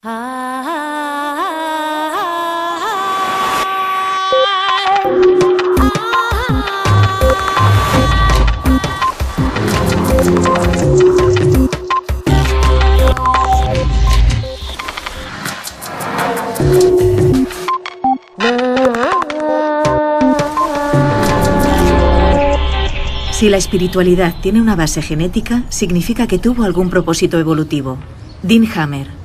Si la espiritualidad tiene una base genética, significa que tuvo algún propósito evolutivo. Dean Hammer.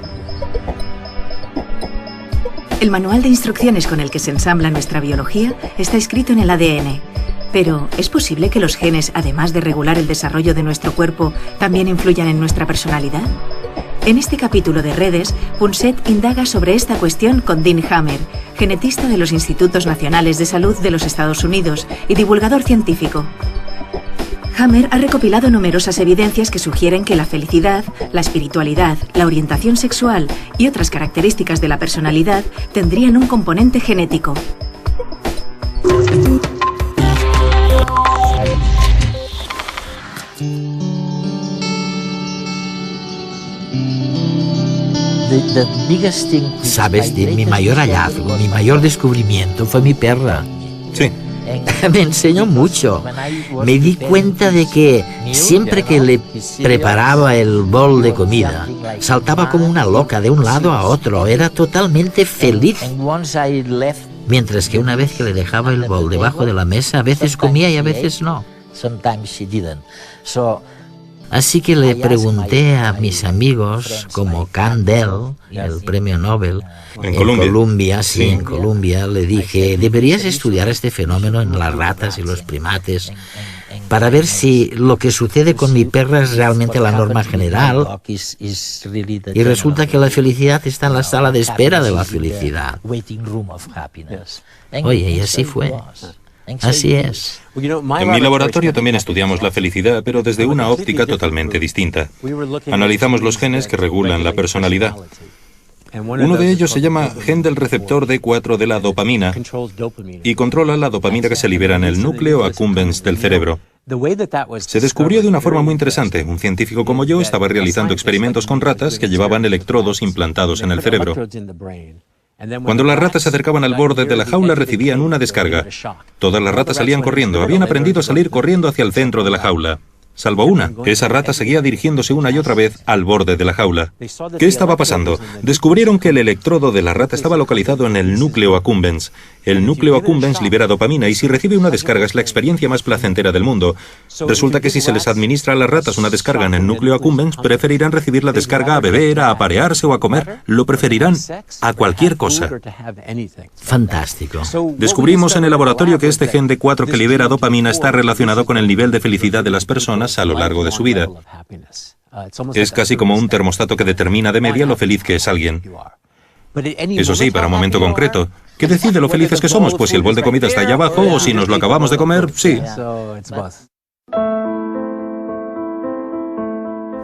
El manual de instrucciones con el que se ensambla nuestra biología está escrito en el ADN. Pero, ¿es posible que los genes, además de regular el desarrollo de nuestro cuerpo, también influyan en nuestra personalidad? En este capítulo de Redes, Punset indaga sobre esta cuestión con Dean Hammer, genetista de los Institutos Nacionales de Salud de los Estados Unidos y divulgador científico. Hammer ha recopilado numerosas evidencias que sugieren que la felicidad, la espiritualidad, la orientación sexual y otras características de la personalidad tendrían un componente genético. Sabes, Dean, mi mayor hallazgo, mi mayor descubrimiento fue mi perra. Sí. Me enseñó mucho. Me di cuenta de que siempre que le preparaba el bol de comida, saltaba como una loca de un lado a otro. Era totalmente feliz. Mientras que una vez que le dejaba el bol debajo de la mesa, a veces comía y a veces no. Así que le pregunté a mis amigos, como Kandel, el premio Nobel, en Colombia, le dije, deberías estudiar este fenómeno en las ratas y los primates para ver si lo que sucede con mi perra es realmente la norma general. Y resulta que la felicidad está en la sala de espera de la felicidad. Oye, y así fue. Así es. En mi laboratorio también estudiamos la felicidad, pero desde una óptica totalmente distinta. Analizamos los genes que regulan la personalidad. Uno de ellos se llama gen del receptor D4 de la dopamina y controla la dopamina que se libera en el núcleo accumbens del cerebro. Se descubrió de una forma muy interesante. Un científico como yo estaba realizando experimentos con ratas que llevaban electrodos implantados en el cerebro. Cuando las ratas se acercaban al borde de la jaula, recibían una descarga. Todas las ratas salían corriendo. Habían aprendido a salir corriendo hacia el centro de la jaula. Salvo una. Esa rata seguía dirigiéndose una y otra vez al borde de la jaula. ¿Qué estaba pasando? Descubrieron que el electrodo de la rata estaba localizado en el núcleo accumbens. El núcleo accumbens libera dopamina y si recibe una descarga es la experiencia más placentera del mundo. Resulta que si se les administra a las ratas una descarga en el núcleo accumbens, preferirán recibir la descarga a beber, a aparearse o a comer. Lo preferirán a cualquier cosa. Fantástico. Descubrimos en el laboratorio que este gen D4 que libera dopamina está relacionado con el nivel de felicidad de las personas a lo largo de su vida. Es casi como un termostato que determina de media lo feliz que es alguien. Eso sí, para un momento concreto. ¿Qué decide lo felices que somos? Pues si el bol de comida está allá abajo o si nos lo acabamos de comer, sí.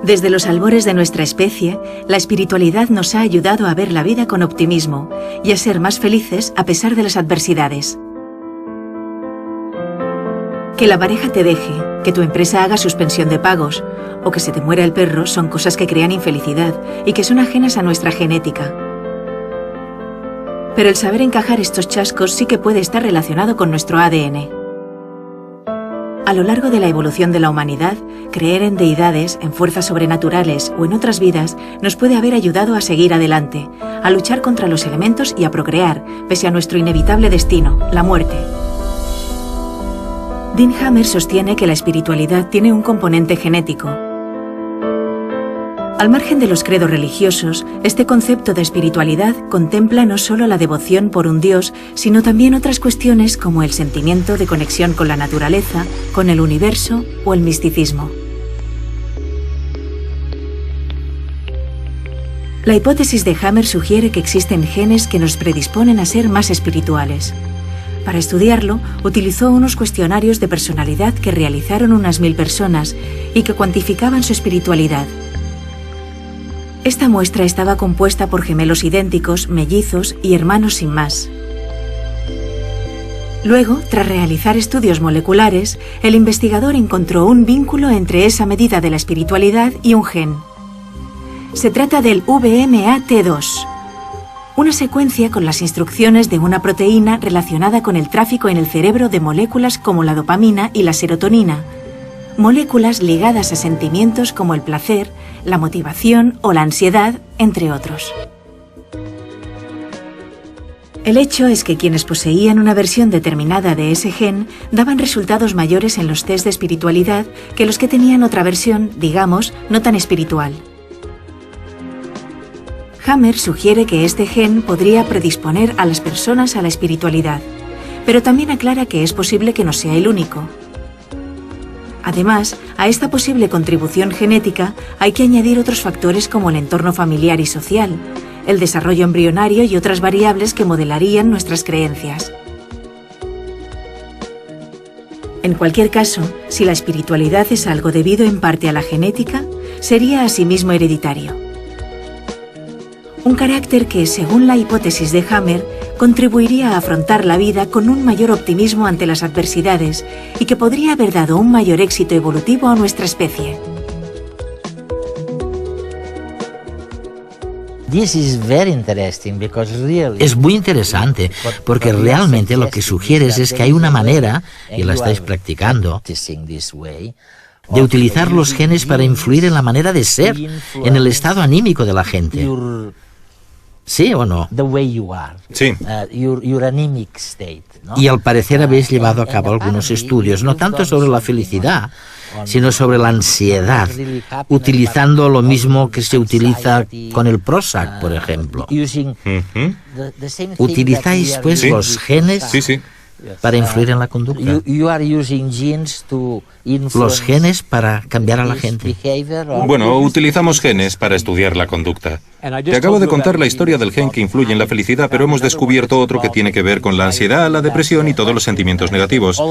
Desde los albores de nuestra especie, la espiritualidad nos ha ayudado a ver la vida con optimismo y a ser más felices a pesar de las adversidades. Que la pareja te deje, que tu empresa haga suspensión de pagos o que se te muera el perro son cosas que crean infelicidad y que son ajenas a nuestra genética. Pero el saber encajar estos chascos sí que puede estar relacionado con nuestro ADN. A lo largo de la evolución de la humanidad, creer en deidades, en fuerzas sobrenaturales o en otras vidas nos puede haber ayudado a seguir adelante, a luchar contra los elementos y a procrear, pese a nuestro inevitable destino, la muerte. Dean Hammer sostiene que la espiritualidad tiene un componente genético. Al margen de los credos religiosos, este concepto de espiritualidad contempla no solo la devoción por un Dios, sino también otras cuestiones como el sentimiento de conexión con la naturaleza, con el universo o el misticismo. La hipótesis de Hammer sugiere que existen genes que nos predisponen a ser más espirituales. Para estudiarlo, utilizó unos cuestionarios de personalidad que realizaron unas 1000 personas y que cuantificaban su espiritualidad. Esta muestra estaba compuesta por gemelos idénticos, mellizos y hermanos sin más. Luego, tras realizar estudios moleculares, el investigador encontró un vínculo entre esa medida de la espiritualidad y un gen. Se trata del VMAT2. Una secuencia con las instrucciones de una proteína relacionada con el tráfico en el cerebro de moléculas como la dopamina y la serotonina, moléculas ligadas a sentimientos como el placer, la motivación o la ansiedad, entre otros. El hecho es que quienes poseían una versión determinada de ese gen daban resultados mayores en los test de espiritualidad que los que tenían otra versión, digamos, no tan espiritual. Hammer sugiere que este gen podría predisponer a las personas a la espiritualidad, pero también aclara que es posible que no sea el único. Además, a esta posible contribución genética hay que añadir otros factores como el entorno familiar y social, el desarrollo embrionario y otras variables que modelarían nuestras creencias. En cualquier caso, si la espiritualidad es algo debido en parte a la genética, sería asimismo hereditario. Un carácter que, según la hipótesis de Hammer, contribuiría a afrontar la vida con un mayor optimismo ante las adversidades y que podría haber dado un mayor éxito evolutivo a nuestra especie. Es muy interesante porque realmente lo que sugieres es que hay una manera, y la estáis practicando, de utilizar los genes para influir en la manera de ser, en el estado anímico de la gente. ¿Sí o no? Sí. Y al parecer habéis llevado a cabo algunos estudios, no tanto sobre la felicidad, sino sobre la ansiedad, utilizando lo mismo que se utiliza con el Prozac, por ejemplo. ¿Utilizáis, pues, los genes para influir en la conducta? ¿Los genes para cambiar a la gente? Bueno, utilizamos genes para estudiar la conducta. Te acabo de contar la historia del gen que influye en la felicidad, pero hemos descubierto otro que tiene que ver con la ansiedad, la depresión y todos los sentimientos negativos.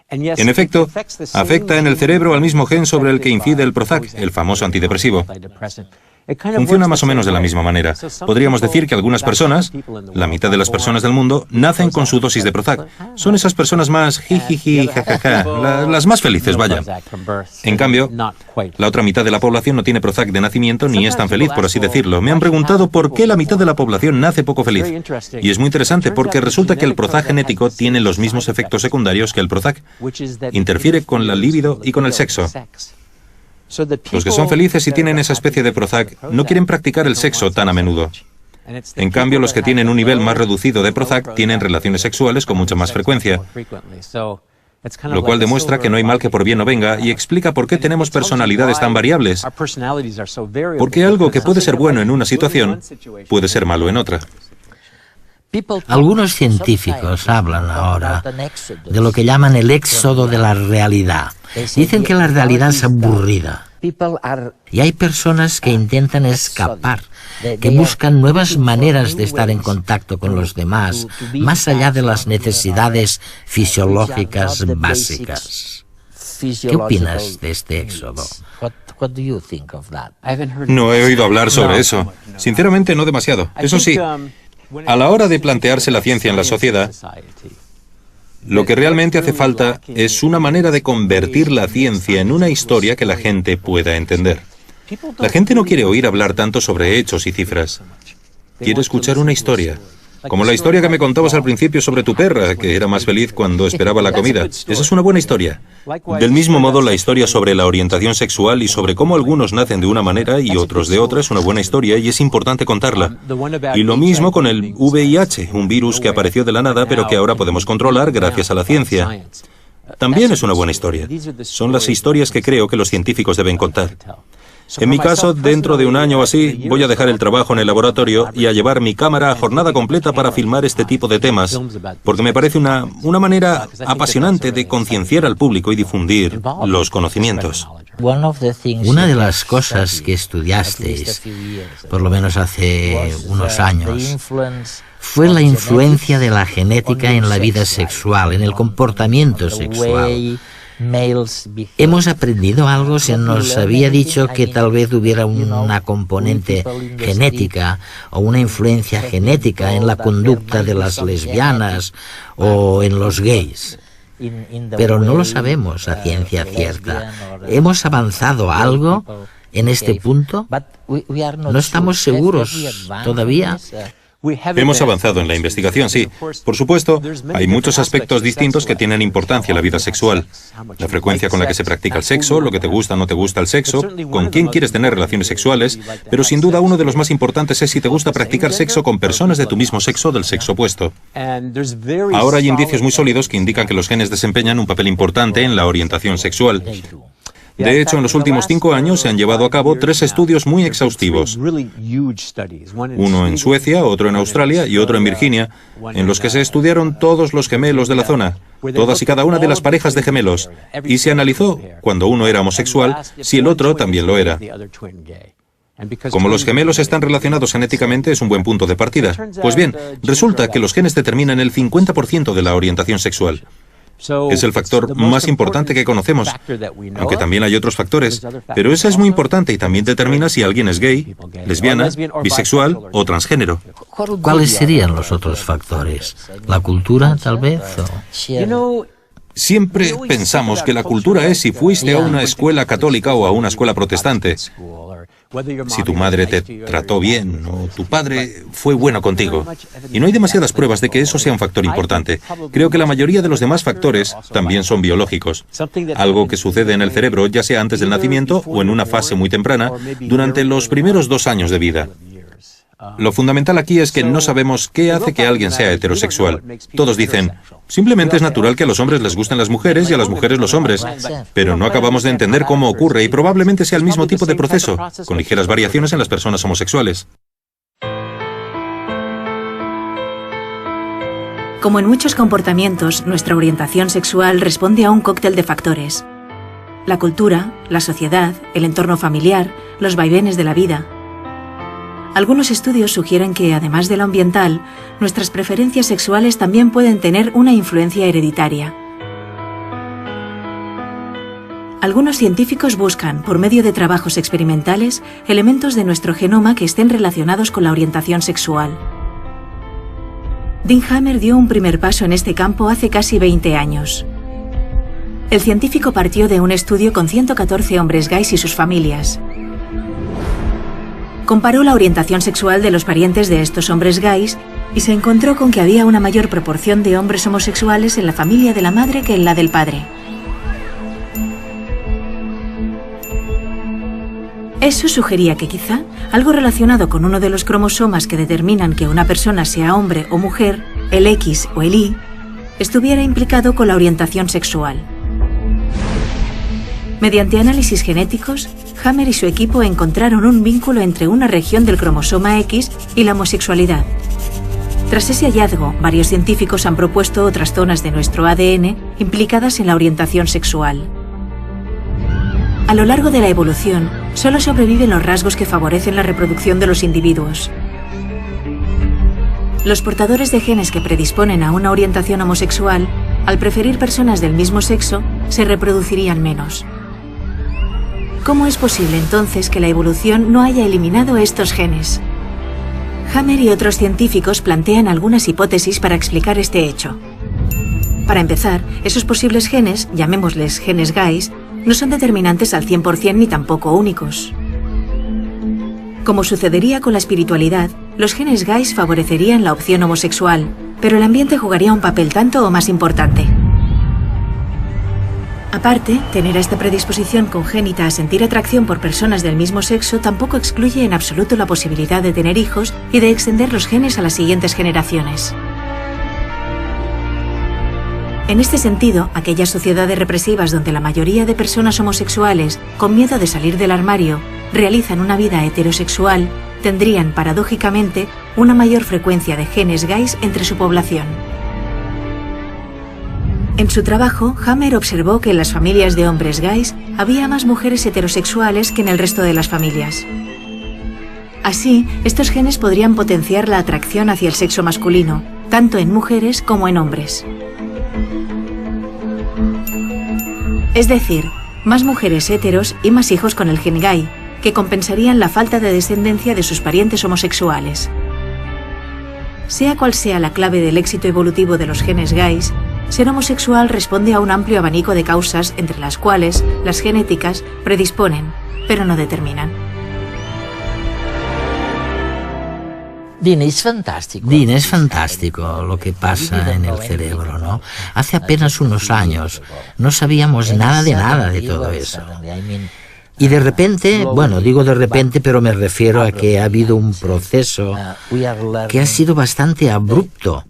En efecto, afecta en el cerebro al mismo gen sobre el que incide el Prozac, el famoso antidepresivo. Funciona más o menos de la misma manera. Podríamos decir que algunas personas, la mitad de las personas del mundo, nacen con su dosis de Prozac. Son esas personas más jijiji, jajaja, las más felices, vaya. En cambio, la otra mitad de la población no tiene Prozac de nacimiento ni es tan feliz, por así decirlo. Me han preguntado por qué la mitad de la población nace poco feliz. Y es muy interesante porque resulta que el Prozac genético tiene los mismos efectos secundarios que el Prozac. Interfiere con la libido y con el sexo. Los que son felices y tienen esa especie de Prozac no quieren practicar el sexo tan a menudo. En cambio, los que tienen un nivel más reducido de Prozac tienen relaciones sexuales con mucha más frecuencia, lo cual demuestra que no hay mal que por bien no venga y explica por qué tenemos personalidades tan variables. Porque algo que puede ser bueno en una situación puede ser malo en otra. Algunos científicos hablan ahora de lo que llaman el éxodo de la realidad. Dicen que la realidad es aburrida. Y hay personas que intentan escapar, que buscan nuevas maneras de estar en contacto con los demás, más allá de las necesidades fisiológicas básicas. ¿Qué opinas de este éxodo? No he oído hablar sobre eso. Sinceramente, no demasiado. Eso sí, a la hora de plantearse la ciencia en la sociedad, lo que realmente hace falta es una manera de convertir la ciencia en una historia que la gente pueda entender. La gente no quiere oír hablar tanto sobre hechos y cifras. Quiere escuchar una historia. Como la historia que me contabas al principio sobre tu perra, que era más feliz cuando esperaba la comida. Esa es una buena historia. Del mismo modo, la historia sobre la orientación sexual y sobre cómo algunos nacen de una manera y otros de otra es una buena historia y es importante contarla. Y lo mismo con el VIH, un virus que apareció de la nada pero que ahora podemos controlar gracias a la ciencia. También es una buena historia. Son las historias que creo que los científicos deben contar. En mi caso, dentro de un año o así, voy a dejar el trabajo en el laboratorio y a llevar mi cámara a jornada completa para filmar este tipo de temas, porque me parece una manera apasionante de concienciar al público y difundir los conocimientos. Una de las cosas que estudiasteis, por lo menos hace unos años, fue la influencia de la genética en la vida sexual, en el comportamiento sexual. Hemos aprendido algo, se nos había dicho que tal vez hubiera una componente genética o una influencia genética en la conducta de las lesbianas o en los gays. Pero no lo sabemos a ciencia cierta. ¿Hemos avanzado algo En este punto, no estamos seguros todavía. Hemos avanzado en la investigación, sí. Por supuesto, hay muchos aspectos distintos que tienen importancia en la vida sexual. La frecuencia con la que se practica el sexo, lo que te gusta o no te gusta el sexo, con quién quieres tener relaciones sexuales, pero sin duda uno de los más importantes es si te gusta practicar sexo con personas de tu mismo sexo o del sexo opuesto. Ahora hay indicios muy sólidos que indican que los genes desempeñan un papel importante en la orientación sexual. De hecho, en los últimos 5 años se han llevado a cabo 3 estudios muy exhaustivos. Uno en Suecia, otro en Australia y otro en Virginia, en los que se estudiaron todos los gemelos de la zona, todas y cada una de las parejas de gemelos, y se analizó, cuando uno era homosexual, si el otro también lo era. Como los gemelos están relacionados genéticamente, es un buen punto de partida. Pues bien, resulta que los genes determinan el 50% de la orientación sexual. Es el factor más importante que conocemos, aunque también hay otros factores, pero ese es muy importante y también determina si alguien es gay, lesbiana, bisexual o transgénero. ¿Cuáles serían los otros factores? ¿La cultura, tal vez? Siempre pensamos que la cultura es si fuiste a una escuela católica o a una escuela protestante. Si tu madre te trató bien o tu padre fue bueno contigo. Y no hay demasiadas pruebas de que eso sea un factor importante. Creo que la mayoría de los demás factores también son biológicos. Algo que sucede en el cerebro, ya sea antes del nacimiento o en una fase muy temprana, durante los primeros 2 años de vida. Lo fundamental aquí es que no sabemos qué hace que alguien sea heterosexual. Todos dicen, simplemente es natural que a los hombres les gusten las mujeres y a las mujeres los hombres. Pero no acabamos de entender cómo ocurre y probablemente sea el mismo tipo de proceso, con ligeras variaciones en las personas homosexuales. Como en muchos comportamientos, nuestra orientación sexual responde a un cóctel de factores. La cultura, la sociedad, el entorno familiar, los vaivenes de la vida. Algunos estudios sugieren que, además de lo ambiental, nuestras preferencias sexuales también pueden tener una influencia hereditaria. Algunos científicos buscan, por medio de trabajos experimentales, elementos de nuestro genoma que estén relacionados con la orientación sexual. Dean Hammer dio un primer paso en este campo hace casi 20 años. El científico partió de un estudio con 114 hombres gays y sus familias. Comparó la orientación sexual de los parientes de estos hombres gays y se encontró con que había una mayor proporción de hombres homosexuales en la familia de la madre que en la del padre. Eso sugería que quizá algo relacionado con uno de los cromosomas que determinan que una persona sea hombre o mujer, el X o el Y, estuviera implicado con la orientación sexual. Mediante análisis genéticos, Hammer y su equipo encontraron un vínculo entre una región del cromosoma X y la homosexualidad. Tras ese hallazgo, varios científicos han propuesto otras zonas de nuestro ADN implicadas en la orientación sexual. A lo largo de la evolución, solo sobreviven los rasgos que favorecen la reproducción de los individuos. Los portadores de genes que predisponen a una orientación homosexual, al preferir personas del mismo sexo, se reproducirían menos. ¿Cómo es posible entonces que la evolución no haya eliminado estos genes? Hammer y otros científicos plantean algunas hipótesis para explicar este hecho. Para empezar, esos posibles genes, llamémosles genes gays, no son determinantes al 100% ni tampoco únicos. Como sucedería con la espiritualidad, los genes gays favorecerían la opción homosexual, pero el ambiente jugaría un papel tanto o más importante. Aparte, tener esta predisposición congénita a sentir atracción por personas del mismo sexo tampoco excluye en absoluto la posibilidad de tener hijos y de extender los genes a las siguientes generaciones. En este sentido, aquellas sociedades represivas donde la mayoría de personas homosexuales, con miedo de salir del armario, realizan una vida heterosexual, tendrían, paradójicamente, una mayor frecuencia de genes gays entre su población. En su trabajo, Hammer observó que en las familias de hombres gays había más mujeres heterosexuales que en el resto de las familias. Así, estos genes podrían potenciar la atracción hacia el sexo masculino, tanto en mujeres como en hombres. Es decir, más mujeres heteros y más hijos con el gen gay, que compensarían la falta de descendencia de sus parientes homosexuales. Sea cual sea la clave del éxito evolutivo de los genes gays, ser homosexual responde a un amplio abanico de causas entre las cuales las genéticas predisponen, pero no determinan. Dean, es fantástico lo que pasa en el cerebro, ¿no? Hace apenas unos años no sabíamos nada de todo eso. Y de repente, bueno, digo de repente, pero me refiero a que ha habido un proceso que ha sido bastante abrupto.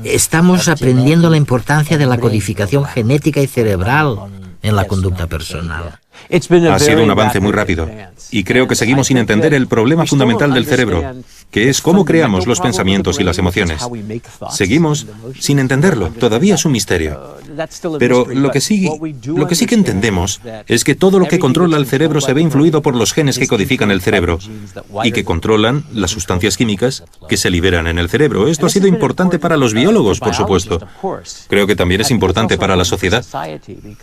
Estamos aprendiendo la importancia de la codificación genética y cerebral en la conducta personal. Ha sido un avance muy rápido y creo que seguimos sin entender el problema fundamental del cerebro, que es cómo creamos los pensamientos y las emociones. Seguimos sin entenderlo, todavía es un misterio. Pero lo que sí que entendemos es que todo lo que controla el cerebro se ve influido por los genes que codifican el cerebro y que controlan las sustancias químicas que se liberan en el cerebro. Esto ha sido importante para los biólogos, por supuesto. Creo que también es importante para la sociedad,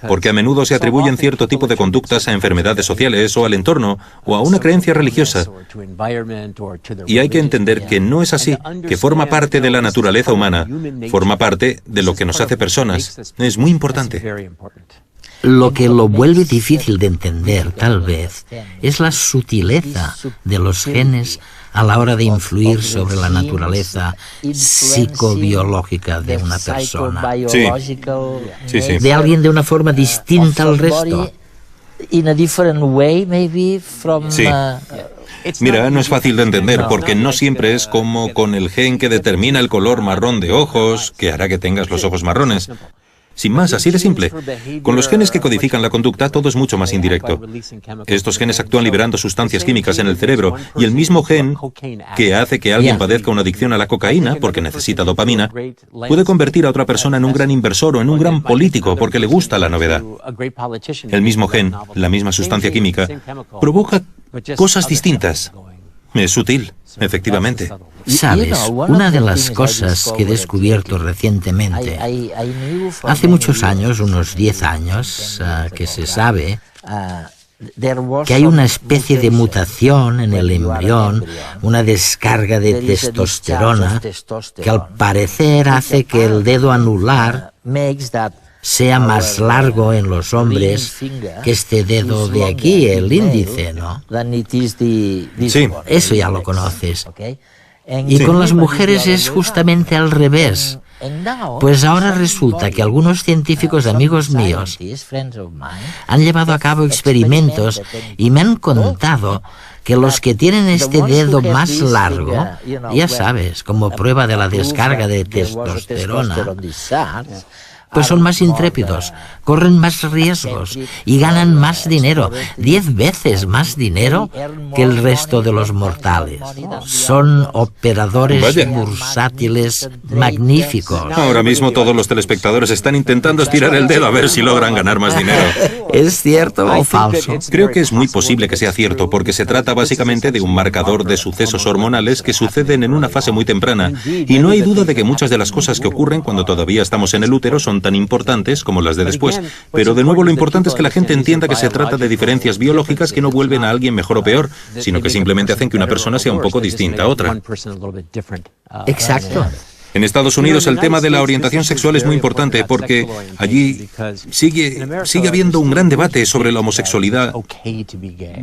porque a menudo se atribuyen cierto tipo de conductas a enfermedades sociales o al entorno o a una creencia religiosa. Y hay que entender que no es así, que forma parte de la naturaleza humana, forma parte de lo que nos hace personas. Es muy importante. Lo que lo vuelve difícil de entender, tal vez, es la sutileza de los genes a la hora de influir sobre la naturaleza psicobiológica de una persona. Sí. De alguien de una forma distinta al resto. Sí. Mira, no es fácil de entender porque no siempre es como con el gen que determina el color marrón de ojos que hará que tengas los ojos marrones. Sin más, así de simple. Con los genes que codifican la conducta todo es mucho más indirecto. Estos genes actúan liberando sustancias químicas en el cerebro y el mismo gen que hace que alguien padezca una adicción a la cocaína porque necesita dopamina puede convertir a otra persona en un gran inversor o en un gran político porque le gusta la novedad. El mismo gen, la misma sustancia química, provoca cosas distintas. Es sutil, efectivamente. Sabes, una de las cosas que he descubierto recientemente, hace muchos años, unos 10 años, que se sabe que hay una especie de mutación en el embrión, una descarga de testosterona, que al parecer hace que el dedo anular sea más largo en los hombres que este dedo de aquí, el índice, ¿no? Sí. Eso ya lo conoces. Y con las mujeres es justamente al revés. Pues ahora resulta que algunos científicos amigos míos han llevado a cabo experimentos y me han contado que los que tienen este dedo más largo, ya sabes, como prueba de la descarga de testosterona, pues son más intrépidos, corren más riesgos y ganan más dinero, 10 veces más dinero que el resto de los mortales. Son operadores bursátiles magníficos. Ahora mismo todos los telespectadores están intentando estirar el dedo a ver si logran ganar más dinero. ¿Es cierto o falso? Creo que es muy posible que sea cierto, porque se trata básicamente de un marcador de sucesos hormonales que suceden en una fase muy temprana. Y no hay duda de que muchas de las cosas que ocurren cuando todavía estamos en el útero son tan importantes como las de después. Pero de nuevo lo importante es que la gente entienda que se trata de diferencias biológicas que no vuelven a alguien mejor o peor, sino que simplemente hacen que una persona sea un poco distinta a otra. Exacto. En Estados Unidos el tema de la orientación sexual es muy importante porque allí sigue habiendo un gran debate sobre la homosexualidad.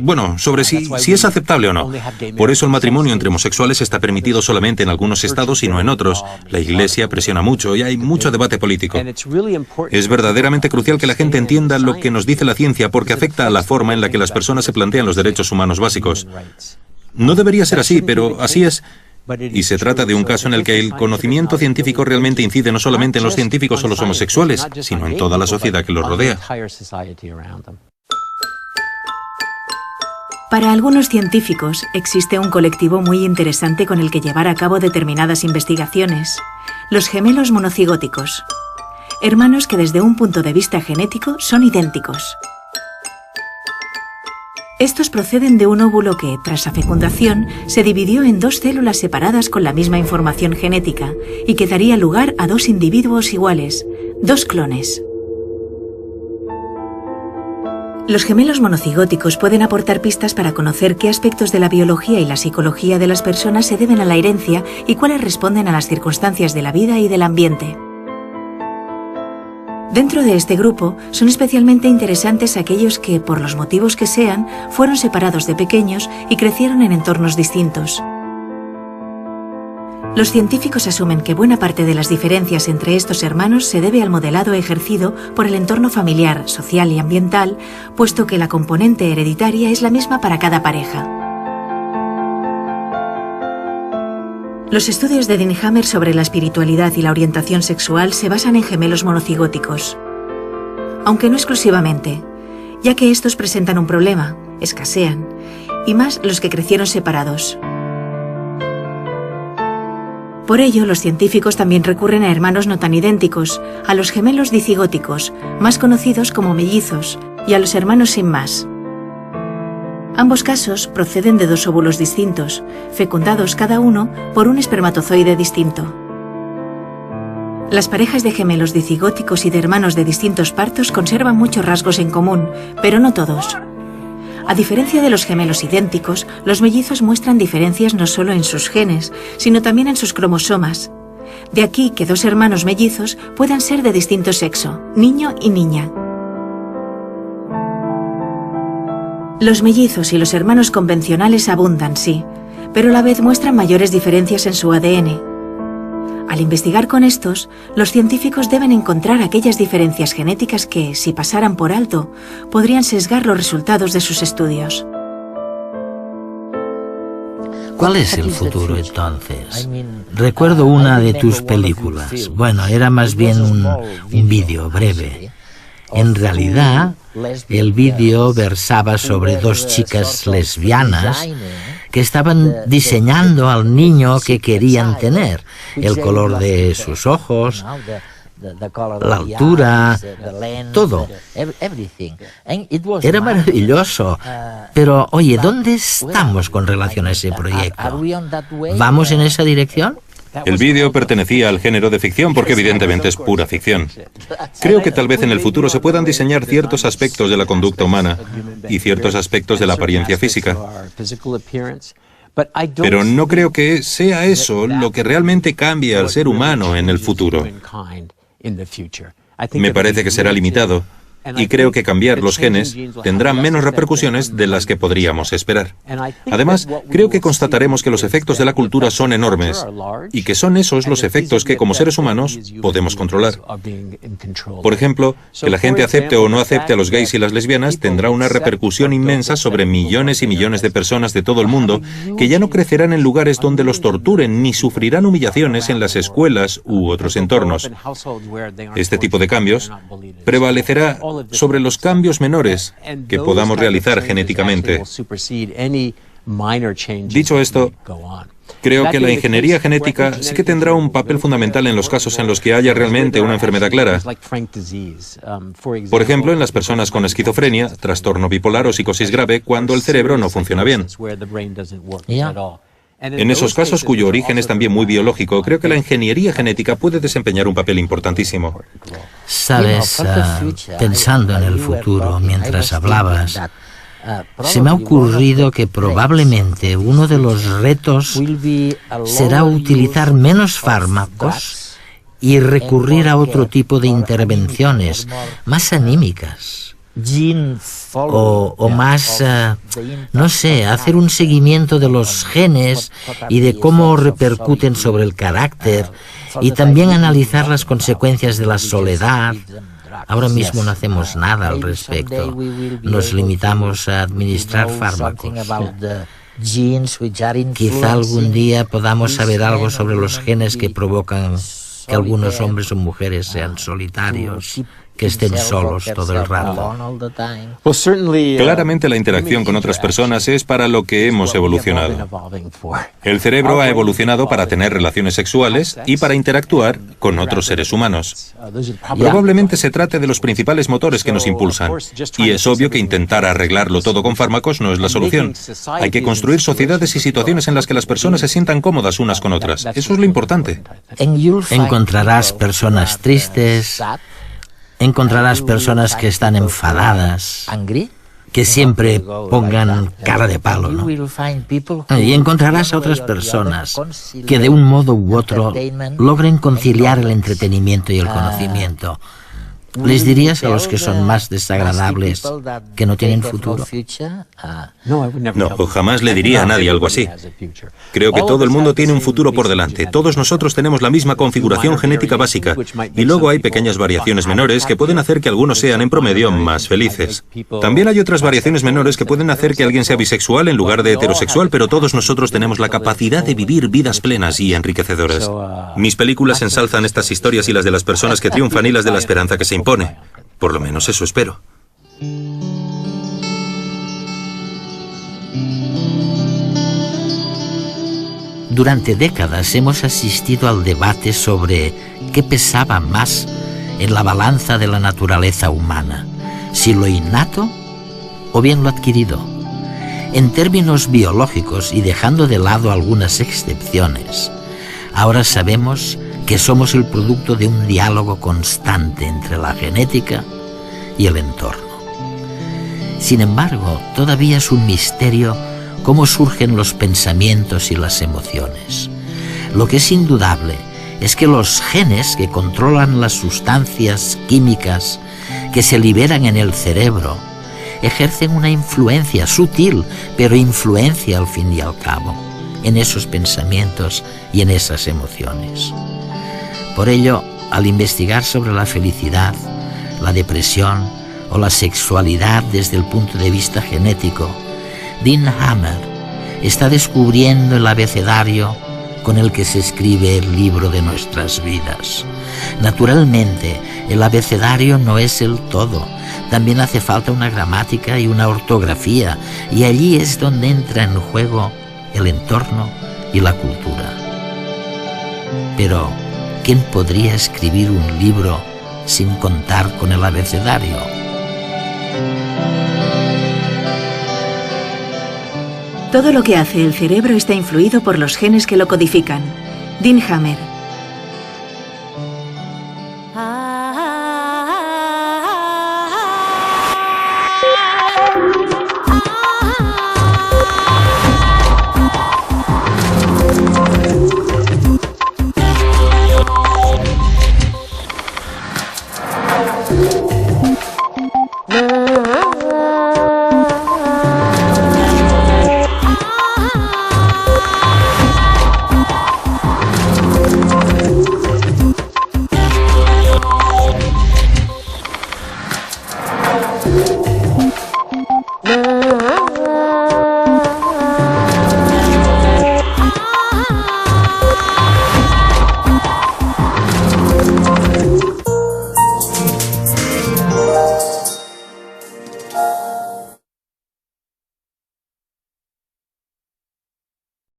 Bueno, sobre si es aceptable o no. Por eso el matrimonio entre homosexuales está permitido solamente en algunos estados y no en otros. La Iglesia presiona mucho y hay mucho debate político. Es verdaderamente crucial que la gente entienda lo que nos dice la ciencia porque afecta a la forma en la que las personas se plantean los derechos humanos básicos. No debería ser así, pero así es. Y se trata de un caso en el que el conocimiento científico realmente incide no solamente en los científicos o los homosexuales, sino en toda la sociedad que los rodea. Para algunos científicos existe un colectivo muy interesante con el que llevar a cabo determinadas investigaciones: los gemelos monocigóticos, hermanos que desde un punto de vista genético son idénticos. Estos proceden de un óvulo que, tras la fecundación, se dividió en 2 células separadas con la misma información genética y que daría lugar a 2 individuos iguales, 2 clones. Los gemelos monocigóticos pueden aportar pistas para conocer qué aspectos de la biología y la psicología de las personas se deben a la herencia y cuáles responden a las circunstancias de la vida y del ambiente. Dentro de este grupo son especialmente interesantes aquellos que, por los motivos que sean, fueron separados de pequeños y crecieron en entornos distintos. Los científicos asumen que buena parte de las diferencias entre estos hermanos se debe al modelado ejercido por el entorno familiar, social y ambiental, puesto que la componente hereditaria es la misma para cada pareja. Los estudios de Dean Hammer sobre la espiritualidad y la orientación sexual se basan en gemelos monocigóticos, aunque no exclusivamente, ya que estos presentan un problema, escasean, y más los que crecieron separados. Por ello, los científicos también recurren a hermanos no tan idénticos, a los gemelos dicigóticos, más conocidos como mellizos, y a los hermanos sin más. Ambos casos proceden de dos óvulos distintos, fecundados cada uno por un espermatozoide distinto. Las parejas de gemelos dicigóticos y de hermanos de distintos partos conservan muchos rasgos en común, pero no todos. A diferencia de los gemelos idénticos, los mellizos muestran diferencias no solo en sus genes, sino también en sus cromosomas. De aquí que dos hermanos mellizos puedan ser de distinto sexo, niño y niña. Los mellizos y los hermanos convencionales abundan, sí, pero a la vez muestran mayores diferencias en su ADN. Al investigar con estos, los científicos deben encontrar aquellas diferencias genéticas que, si pasaran por alto, podrían sesgar los resultados de sus estudios. ¿Cuál es el futuro entonces? Recuerdo una de tus películas. Bueno, era más bien un vídeo breve. En realidad, el vídeo versaba sobre dos chicas lesbianas que estaban diseñando al niño que querían tener, el color de sus ojos, la altura, todo. Era maravilloso. Pero, oye, ¿dónde estamos con relación a ese proyecto? ¿Vamos en esa dirección? El vídeo pertenecía al género de ficción porque evidentemente es pura ficción. Creo que tal vez en el futuro se puedan diseñar ciertos aspectos de la conducta humana y ciertos aspectos de la apariencia física. Pero no creo que sea eso lo que realmente cambie al ser humano en el futuro. Me parece que será limitado. Y creo que cambiar los genes tendrá menos repercusiones de las que podríamos esperar. Además, creo que constataremos que los efectos de la cultura son enormes y que son esos los efectos que como seres humanos podemos controlar. Por ejemplo, que la gente acepte o no acepte a los gays y las lesbianas tendrá una repercusión inmensa sobre millones y millones de personas de todo el mundo que ya no crecerán en lugares donde los torturen ni sufrirán humillaciones en las escuelas u otros entornos. Este tipo de cambios prevalecerá sobre los cambios menores que podamos realizar genéticamente. Dicho esto, creo que la ingeniería genética sí que tendrá un papel fundamental en los casos en los que haya realmente una enfermedad clara. Por ejemplo, en las personas con esquizofrenia, trastorno bipolar o psicosis grave, cuando el cerebro no funciona bien. En esos casos, cuyo origen es también muy biológico, creo que la ingeniería genética puede desempeñar un papel importantísimo. Sabes, pensando en el futuro, mientras hablabas, se me ha ocurrido que probablemente uno de los retos será utilizar menos fármacos y recurrir a otro tipo de intervenciones más anímicas. O más, no sé, hacer un seguimiento de los genes y de cómo repercuten sobre el carácter y también analizar las consecuencias de la soledad. Ahora mismo no hacemos nada al respecto. Nos limitamos a administrar fármacos. Quizá algún día podamos saber algo sobre los genes que provocan que algunos hombres o mujeres sean solitarios, que estén solos todo el rato. Claramente la interacción con otras personas es para lo que hemos evolucionado. El cerebro ha evolucionado para tener relaciones sexuales y para interactuar con otros seres humanos. Probablemente se trate de los principales motores que nos impulsan. Y es obvio que intentar arreglarlo todo con fármacos no es la solución. Hay que construir sociedades y situaciones en las que las personas se sientan cómodas unas con otras. Eso es lo importante. Encontrarás personas tristes, encontrarás personas que están enfadadas, que siempre pongan cara de palo, ¿no? Y encontrarás a otras personas que de un modo u otro logren conciliar el entretenimiento y el conocimiento. ¿Les dirías a los que son más desagradables que no tienen futuro? No, jamás le diría a nadie algo así. Creo que todo el mundo tiene un futuro por delante. Todos nosotros tenemos la misma configuración genética básica. Y luego hay pequeñas variaciones menores que pueden hacer que algunos sean en promedio más felices. También hay otras variaciones menores que pueden hacer que alguien sea bisexual en lugar de heterosexual, pero todos nosotros tenemos la capacidad de vivir vidas plenas y enriquecedoras. Mis películas ensalzan estas historias y las de las personas que triunfan y las de la esperanza que se impone. Por lo menos eso espero. Durante décadas hemos asistido al debate sobre qué pesaba más en la balanza de la naturaleza humana, si lo innato o bien lo adquirido. En términos biológicos, y dejando de lado algunas excepciones, ahora sabemos que somos el producto de un diálogo constante entre la genética y el entorno. Sin embargo, todavía es un misterio cómo surgen los pensamientos y las emociones. Lo que es indudable es que los genes que controlan las sustancias químicas que se liberan en el cerebro ejercen una influencia sutil, pero influencia al fin y al cabo, en esos pensamientos y en esas emociones. Por ello, al investigar sobre la felicidad, la depresión o la sexualidad desde el punto de vista genético, Dean Hammer está descubriendo el abecedario con el que se escribe el libro de nuestras vidas. Naturalmente, el abecedario no es el todo. También hace falta una gramática y una ortografía, y allí es donde entra en juego el entorno y la cultura. Pero, ¿quién podría escribir un libro sin contar con el abecedario? Todo lo que hace el cerebro está influido por los genes que lo codifican. Dean Hammer,